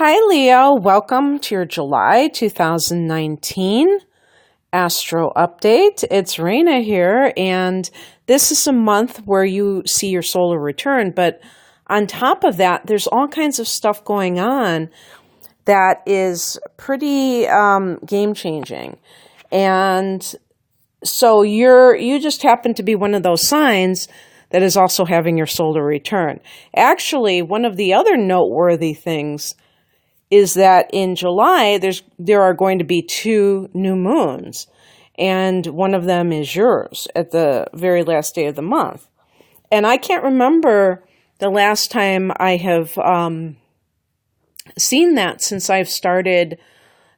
Hi, Leo. Welcome to your July 2019 Astro Update. It's Raina here, and this is a month where you see your solar return. But on top of that, there's all kinds of stuff going on that is pretty game-changing. And so you just happen to be one of those signs that is also having your solar return. Actually, one of the other noteworthy things is that in July, there are going to be 2 new moons, and one of them is yours at the very last day of the month. And I can't remember the last time I have seen that since I've started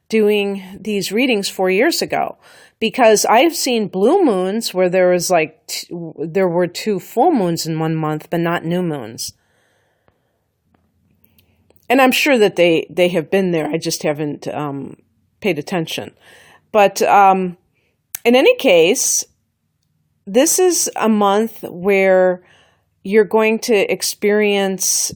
doing these readings 4 years ago, because I've seen blue moons where there were 2 full moons in one month, but not new moons. And I'm sure that they have been there. I just haven't paid attention. But in any case, this is a month where you're going to experience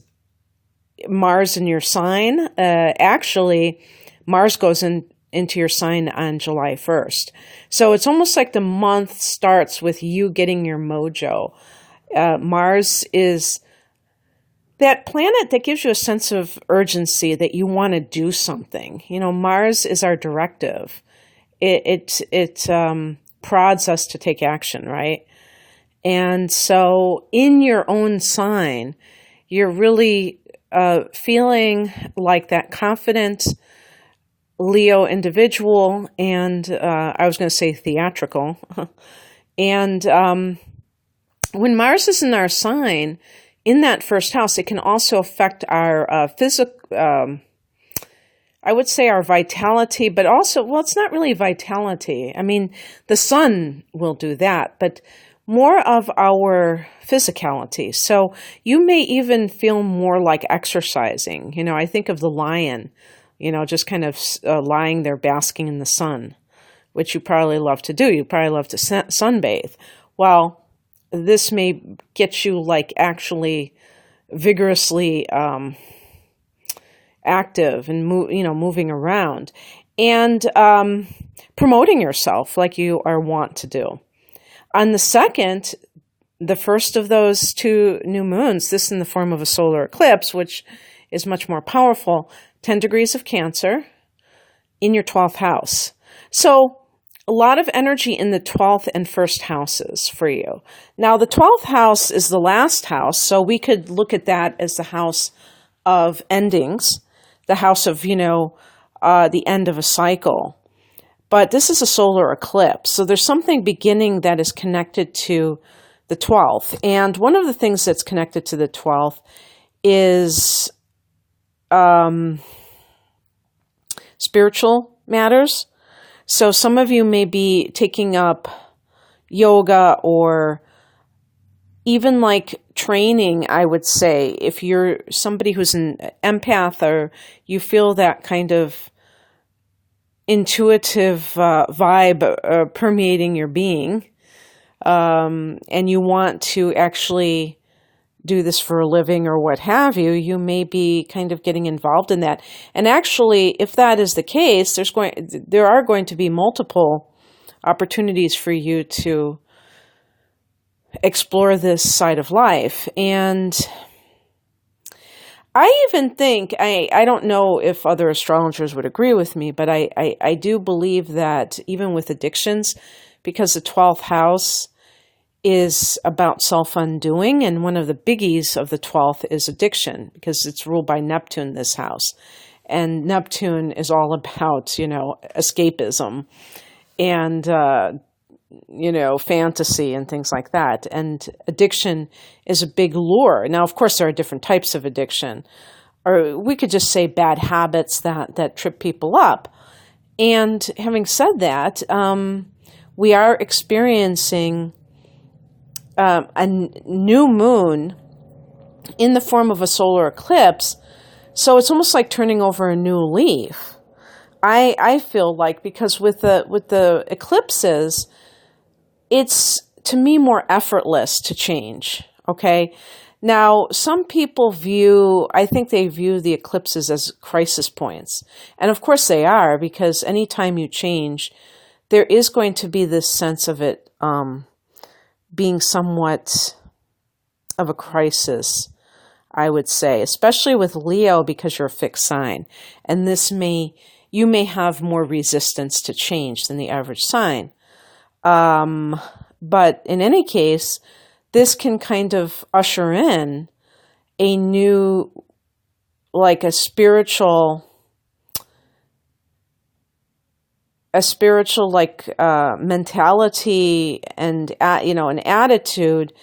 Mars in your sign. Actually, Mars goes into your sign on July 1st. So it's almost like the month starts with you getting your mojo. Mars is that planet that gives you a sense of urgency that you want to do something. You know, Mars is our directive. It prods us to take action, right? And so in your own sign, you're really feeling like that confident Leo individual, and I was going to say theatrical. And when Mars is in our sign, in that first house, it can also affect our physical, I would say our vitality, but also, well, it's not really vitality. I mean, the sun will do that, but more of our physicality. So you may even feel more like exercising. You know, I think of the lion, you know, just kind of lying there basking in the sun, which you probably love to do. You probably love to sunbathe. Well, this may get you like actually vigorously active and moving around and promoting yourself like you are wont to do. On the second, the first of those 2 new moons, this in the form of a solar eclipse, which is much more powerful, 10 degrees of Cancer in your 12th house. So a lot of energy in the 12th and 1st houses for you. Now, the 12th house is the last house, so we could look at that as the house of endings, the house of, the end of a cycle. But this is a solar eclipse, so there's something beginning that is connected to the 12th. And one of the things that's connected to the 12th is spiritual matters. So some of you may be taking up yoga or even like training, I would say, if you're somebody who's an empath or you feel that kind of intuitive vibe permeating your being, and you want to actually do this for a living or what have you, you may be kind of getting involved in that. And actually, if that is the case, there are going to be multiple opportunities for you to explore this side of life. And I even think, I don't know if other astrologers would agree with me, but I do believe that even with addictions, because the 12th house is about self-undoing, and one of the biggies of the 12th is addiction, because it's ruled by Neptune, this house. And Neptune is all about, escapism and, fantasy and things like that. And addiction is a big lure. Now, of course, there are different types of addiction, or we could just say bad habits that trip people up. And having said that, we are experiencing a new moon in the form of a solar eclipse. So it's almost like turning over a new leaf. I feel like, because with the eclipses, it's to me more effortless to change. Okay. Now, some people I think they view the eclipses as crisis points. And of course they are, because anytime you change, there is going to be this sense of it being somewhat of a crisis, I would say, especially with Leo, because you're a fixed sign. And you may have more resistance to change than the average sign. But in any case, this can kind of usher in a new, like a spiritual mentality and, an attitude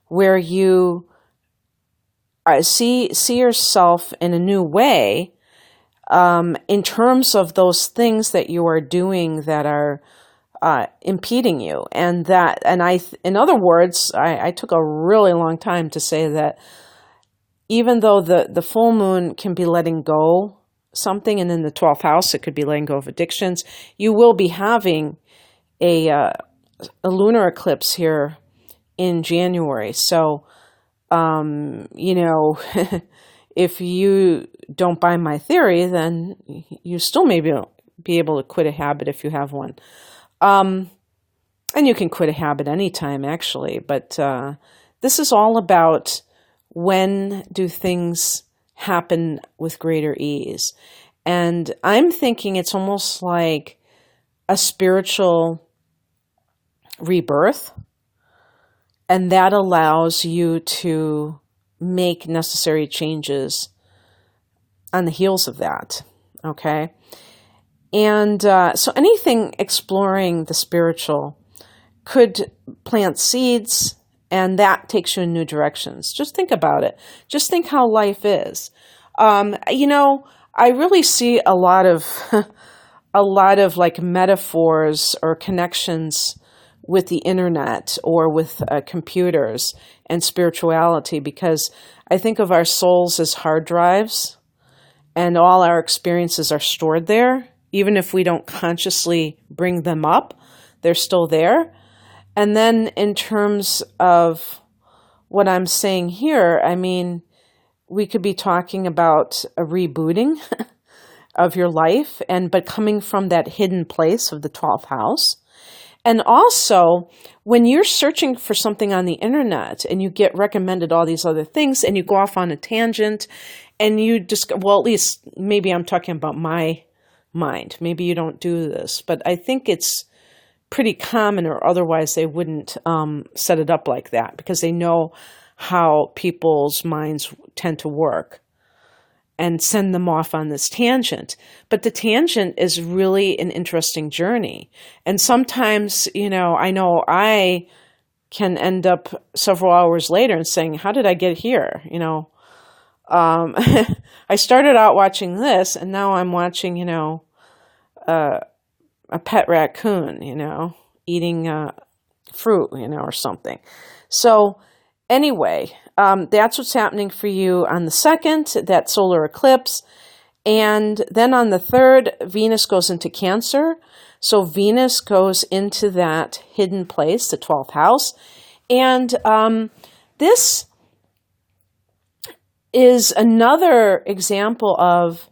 where you see yourself in a new way, in terms of those things that you are doing that are impeding you. In other words, I took a really long time to say that even though the full moon can be letting go something, and in the 12th house, it could be letting go of addictions, you will be having a lunar eclipse here in January. So, if you don't buy my theory, then you still may be able to quit a habit if you have one. And you can quit a habit anytime, actually. But this is all about, when do things happen with greater ease? And I'm thinking it's almost like a spiritual rebirth. And that allows you to make necessary changes on the heels of that, okay? And so anything exploring the spiritual could plant seeds, and that takes you in new directions. Just think about it. Just think how life is. I really see a lot of like metaphors or connections with the internet or with computers and spirituality, because I think of our souls as hard drives, and all our experiences are stored there. Even if we don't consciously bring them up, they're still there. And then in terms of what I'm saying here, I mean, we could be talking about a rebooting of your life, but coming from that hidden place of the 12th house. And also, when you're searching for something on the internet and you get recommended all these other things and you go off on a tangent and you just, well, at least maybe I'm talking about my mind. Maybe you don't do this, but I think it's pretty common, or otherwise they wouldn't set it up like that, because they know how people's minds tend to work and send them off on this tangent. But the tangent is really an interesting journey. And sometimes, I know I can end up several hours later and saying, how did I get here? I started out watching this, and now I'm watching, a pet raccoon, eating fruit, or something. So anyway, that's what's happening for you on the 2nd, that solar eclipse. And then on the 3rd, Venus goes into Cancer. So Venus goes into that hidden place, the 12th house. And this is another example of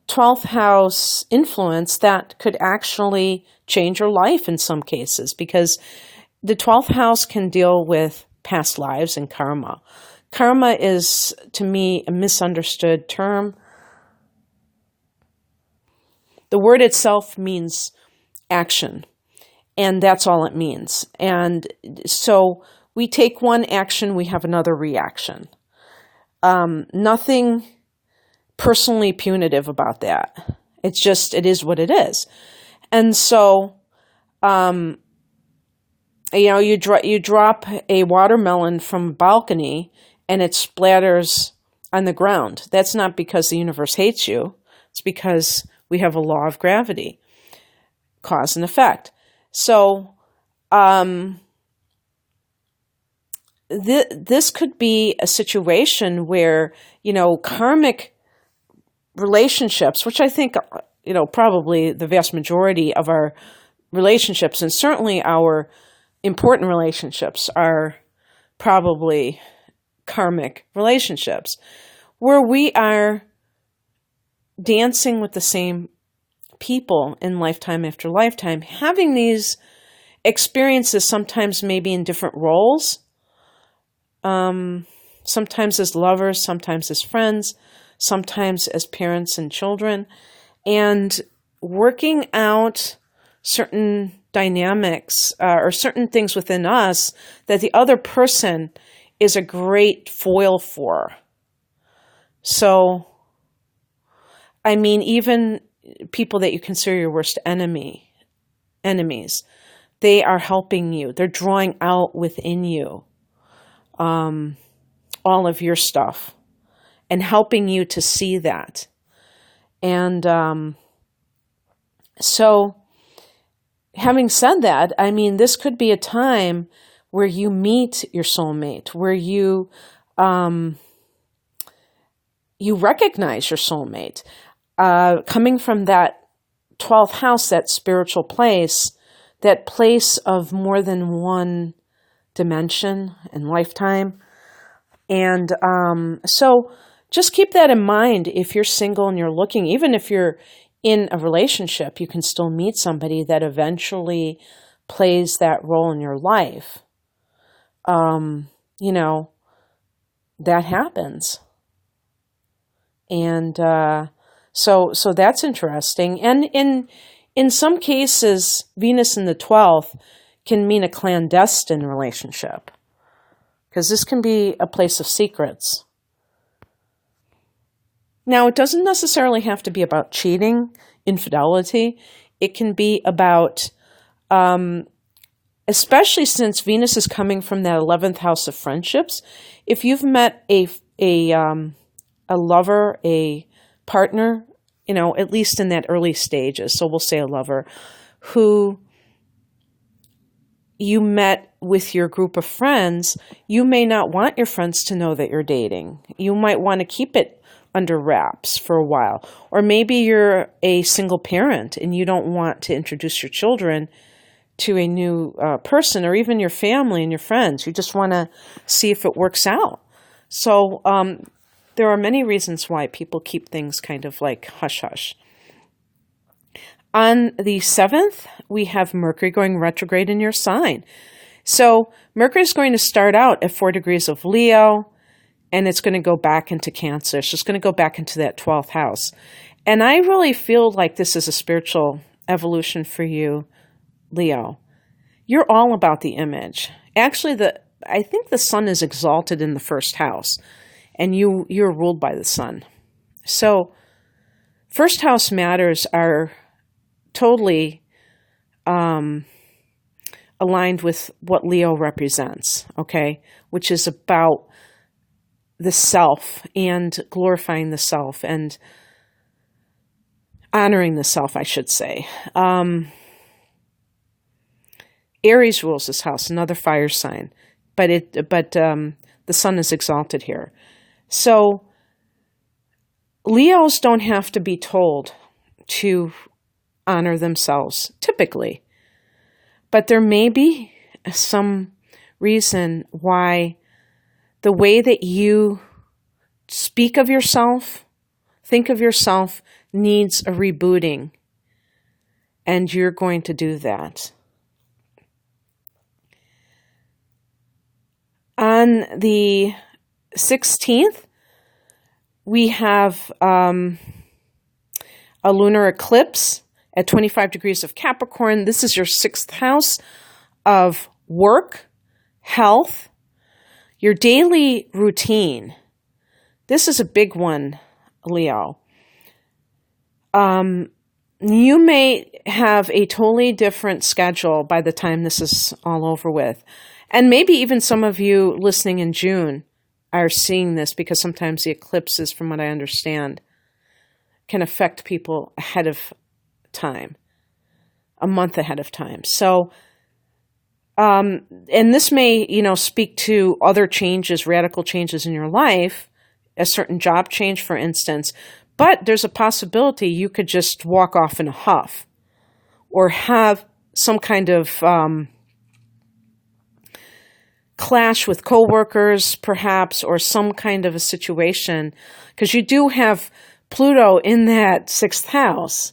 12th house influence that could actually change your life in some cases, because the 12th house can deal with past lives and karma. Karma is, to me, a misunderstood term. The word itself means action, and that's all it means. And so we take one action, we have another reaction. Nothing personally punitive about that. It's just, it is what it is. And so, you drop a watermelon from a balcony and it splatters on the ground. That's not because the universe hates you. It's because we have a law of gravity, cause and effect. So, this could be a situation where, karmic relationships, which I think, probably the vast majority of our relationships, and certainly our important relationships, are probably karmic relationships, where we are dancing with the same people in lifetime after lifetime, having these experiences sometimes maybe in different roles, sometimes as lovers, sometimes as friends, sometimes as parents and children, and working out certain dynamics or certain things within us that the other person is a great foil for. So, I mean, even people that you consider your worst enemies, they are helping you. They're drawing out within you all of your stuff and helping you to see that. And so, having said that, I mean, this could be a time where you meet your soulmate, where you recognize your soulmate. Coming from that 12th house, that spiritual place, that place of more than one dimension and lifetime. And so just keep that in mind if you're single and you're looking, even if you're in a relationship, you can still meet somebody that eventually plays that role in your life. You know, that happens. And so that's interesting. And in some cases, Venus in the 12th can mean a clandestine relationship, because this can be a place of secrets. Now, it doesn't necessarily have to be about cheating, infidelity. It can be about, especially since Venus is coming from that 11th house of friendships, if you've met a lover, a partner, you know, at least in that early stages, so we'll say a lover, who you met with your group of friends, you may not want your friends to know that you're dating. You might want to keep it under wraps for a while. Or maybe you're a single parent and you don't want to introduce your children to a new person, or even your family and your friends. You just want to see if it works out. So there are many reasons why people keep things kind of like hush-hush. On the 7th, we have Mercury going retrograde in your sign. So Mercury is going to start out at 4 degrees of Leo, and it's going to go back into Cancer. So it's going to go back into that 12th house. And I really feel like this is a spiritual evolution for you, Leo. You're all about the image. Actually, I think the sun is exalted in the 1st house, and you're ruled by the sun. So 1st house matters are totally aligned with what Leo represents, okay? Which is about the self and glorifying the self and honoring the self, I should say. Aries rules this house, another fire sign, but the sun is exalted here. So Leos don't have to be told to honor themselves, typically. But there may be some reason why the way that you speak of yourself, think of yourself, needs a rebooting. And you're going to do that. On the 16th, we have a lunar eclipse at 25 degrees of Capricorn. This is your 6th house of work, health, your daily routine. This is a big one, Leo. You may have a totally different schedule by the time this is all over with. And maybe even some of you listening in June are seeing this, because sometimes the eclipses, from what I understand, can affect people ahead of time, a month ahead of time. So, and this may, speak to other changes, radical changes in your life, a certain job change, for instance, but there's a possibility you could just walk off in a huff or have some kind of clash with coworkers, perhaps, or some kind of a situation, because you do have Pluto in that 6th house.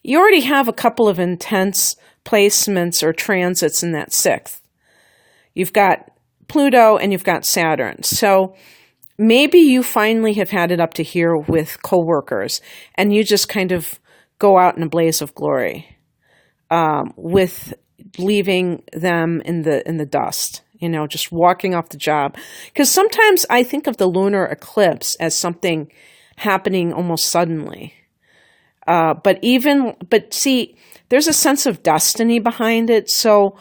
You already have a couple of intense placements or transits in that 6th. You've got Pluto and you've got Saturn. So maybe you finally have had it up to here with coworkers, and you just kind of go out in a blaze of glory, with leaving them in the dust, just walking off the job. Because sometimes I think of the lunar eclipse as something happening almost suddenly. But see, there's a sense of destiny behind it. So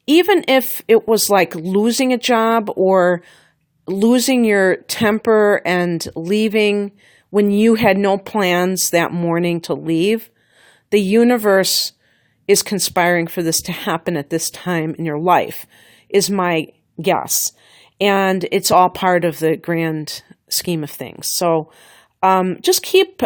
even if it was like losing a job or losing your temper and leaving when you had no plans that morning to leave, the universe is conspiring for this to happen at this time in your life, is my guess. And it's all part of the grand scheme of things. So just keep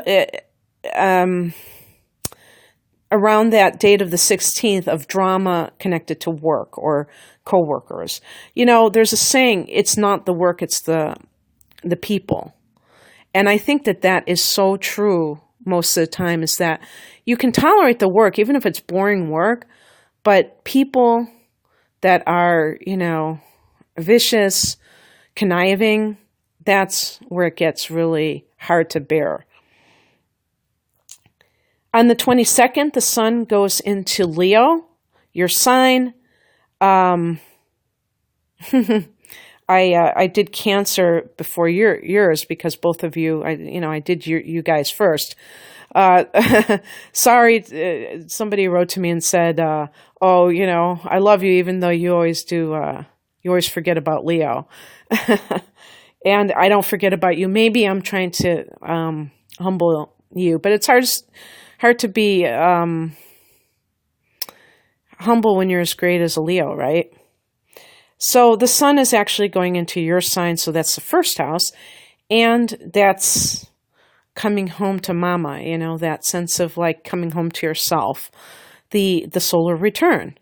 around that date of the 16th of drama connected to work or coworkers. There's a saying, it's not the work, it's the people. And I think that is so true most of the time, is that you can tolerate the work, even if it's boring work, but people that are, vicious, conniving, that's where it gets really hard to bear. On the 22nd, the sun goes into Leo, your sign. I did Cancer before yours because both of you, I did you guys first. Sorry, somebody wrote to me and said, I love you even though you always do, you always forget about Leo. And I don't forget about you. Maybe I'm trying to humble you, but it's hard to be humble when you're as great as a Leo, right? So the sun is actually going into your sign, so that's the 1st house, and that's coming home to mama, that sense of like coming home to yourself, the solar return.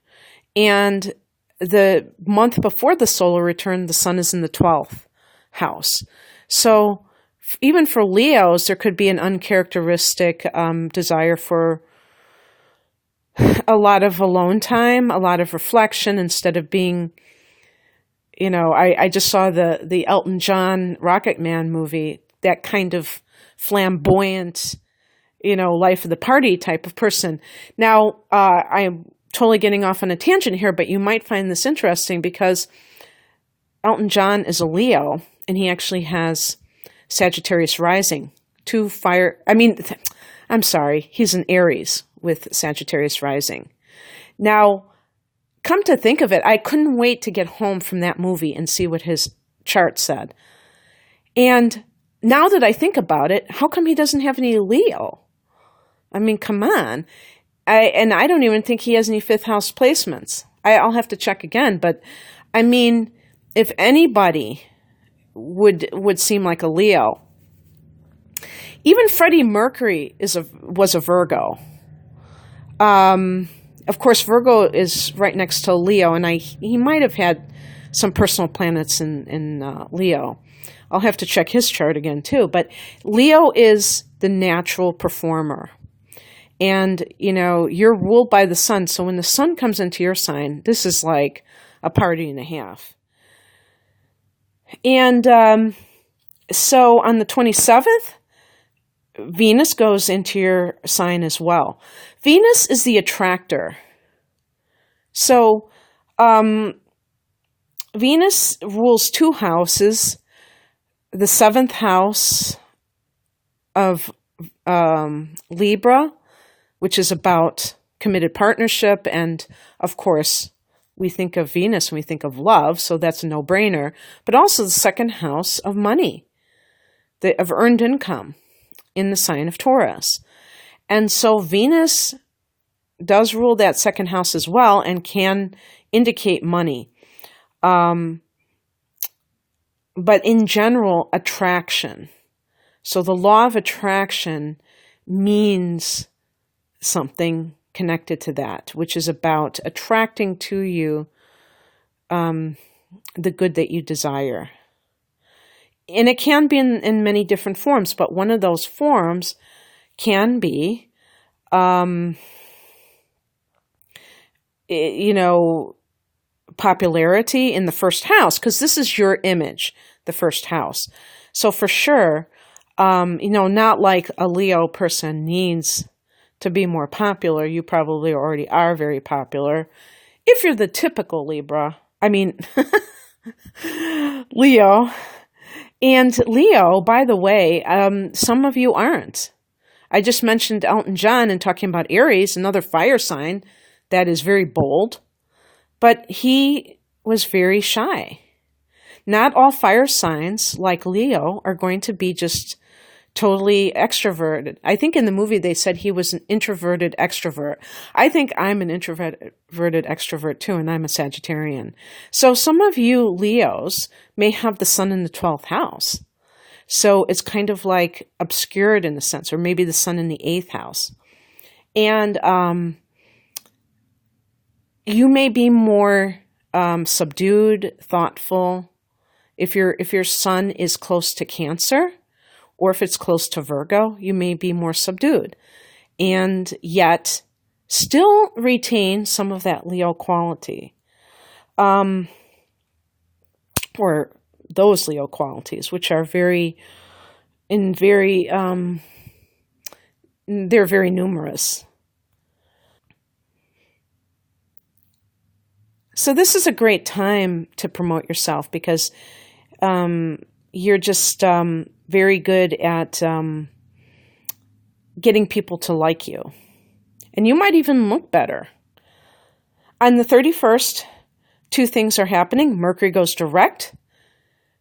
And the month before the solar return, the sun is in the 12th house. So even for Leos, there could be an uncharacteristic desire for a lot of alone time, a lot of reflection, instead of being, I just saw the Elton John Rocket Man movie, that kind of flamboyant, life of the party type of person. Now, I'm totally getting off on a tangent here, but you might find this interesting because Elton John is a Leo, and he actually has Sagittarius rising, I'm sorry, he's an Aries with Sagittarius rising. Now, come to think of it, I couldn't wait to get home from that movie and see what his chart said. And now that I think about it, how come he doesn't have any Leo? Come on. I don't even think he has any 5th house placements. I'll have to check again, but if anybody would seem like a Leo, even Freddie Mercury was a Virgo. Of course, Virgo is right next to Leo, and he might have had some personal planets in Leo. I'll have to check his chart again too. But Leo is the natural performer, and you're ruled by the sun. So when the sun comes into your sign, this is like a party and a half. And so on the 27th, Venus goes into your sign as well. Venus is the attractor. So Venus rules 2 houses, the 7th house of Libra, which is about committed partnership. And of course, we think of Venus when we think of love, so that's a no-brainer. But also the 2nd house of money, of earned income, in the sign of Taurus. And so Venus does rule that 2nd house as well and can indicate money. But in general, attraction. So the law of attraction means something connected to that, which is about attracting to you the good that you desire. And it can be in many different forms, but one of those forms can be, popularity in the first house, because this is your image, the first house. So for sure, not like a Leo person needs to be more popular. You probably already are very popular. If you're the typical Libra, Leo. And Leo, by the way, some of you aren't. I just mentioned Elton John and talking about Aries, another fire sign that is very bold, but he was very shy. Not all fire signs like Leo are going to be just totally extroverted. I think in the movie they said he was an introverted extrovert. I think I'm an introverted extrovert too, and I'm a Sagittarian. So some of you Leos may have the sun in the 12th house. So it's kind of like obscured in a sense, or maybe the sun in the 8th house. And you may be more subdued, thoughtful. If your sun is close to Cancer, or if it's close to Virgo, you may be more subdued, and yet still retain some of that Leo quality, or those Leo qualities, which are they're very numerous. So this is a great time to promote yourself, because you're just very good at getting people to like you. And you might even look better. On the 31st, two things are happening. Mercury goes direct,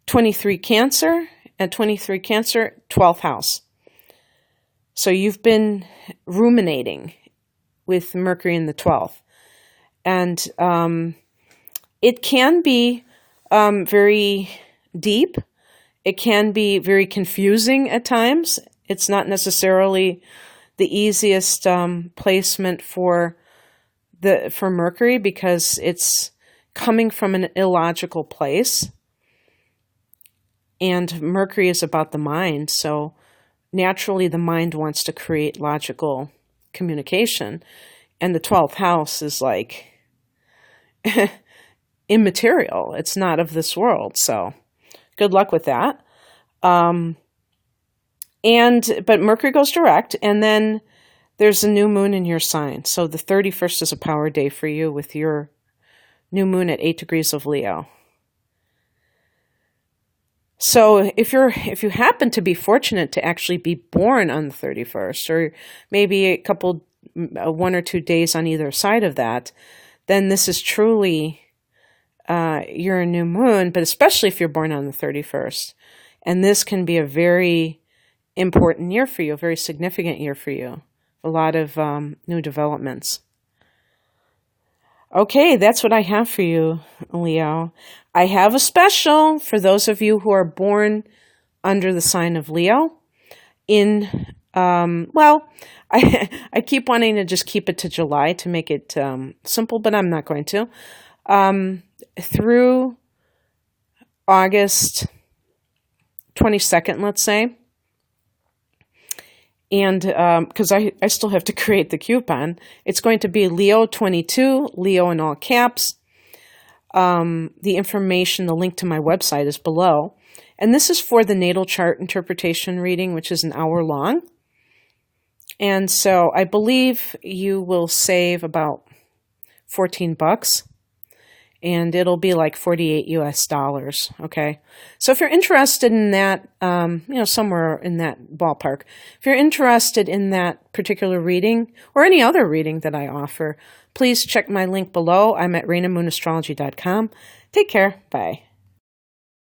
23 Cancer, and 23 Cancer, 12th house. So you've been ruminating with Mercury in the 12th. And it can be very deep. It can be very confusing at times. It's not necessarily the easiest placement for Mercury, because it's coming from an illogical place. And Mercury is about the mind, so naturally the mind wants to create logical communication. And the 12th house is like immaterial. It's not of this world, so good luck with that. But Mercury goes direct, and then there's a new moon in your sign. So the 31st is a power day for you with your new moon at 8 degrees of Leo. So if you happen to be fortunate to actually be born on the 31st, or maybe 1 or 2 days on either side of that, then this is truly your new moon, but especially if you're born on the 31st. And this can be a very important year for you, a very significant year for you. A lot of new developments. Okay, that's what I have for you, Leo. I have a special for those of you who are born under the sign of Leo. I keep wanting to just keep it to July to make it simple, but I'm not going to. Through August 22nd, let's say. And because I still have to create the coupon, it's going to be Leo 22, Leo in all caps. The information, the link to my website is below. And this is for the natal chart interpretation reading, which is an hour long. And so I believe you will save about $14. And it'll be like $48 US, okay? So if you're interested in that, somewhere in that ballpark, if you're interested in that particular reading or any other reading that I offer, please check my link below. I'm at ReinaMoonAstrology.com. Take care. Bye.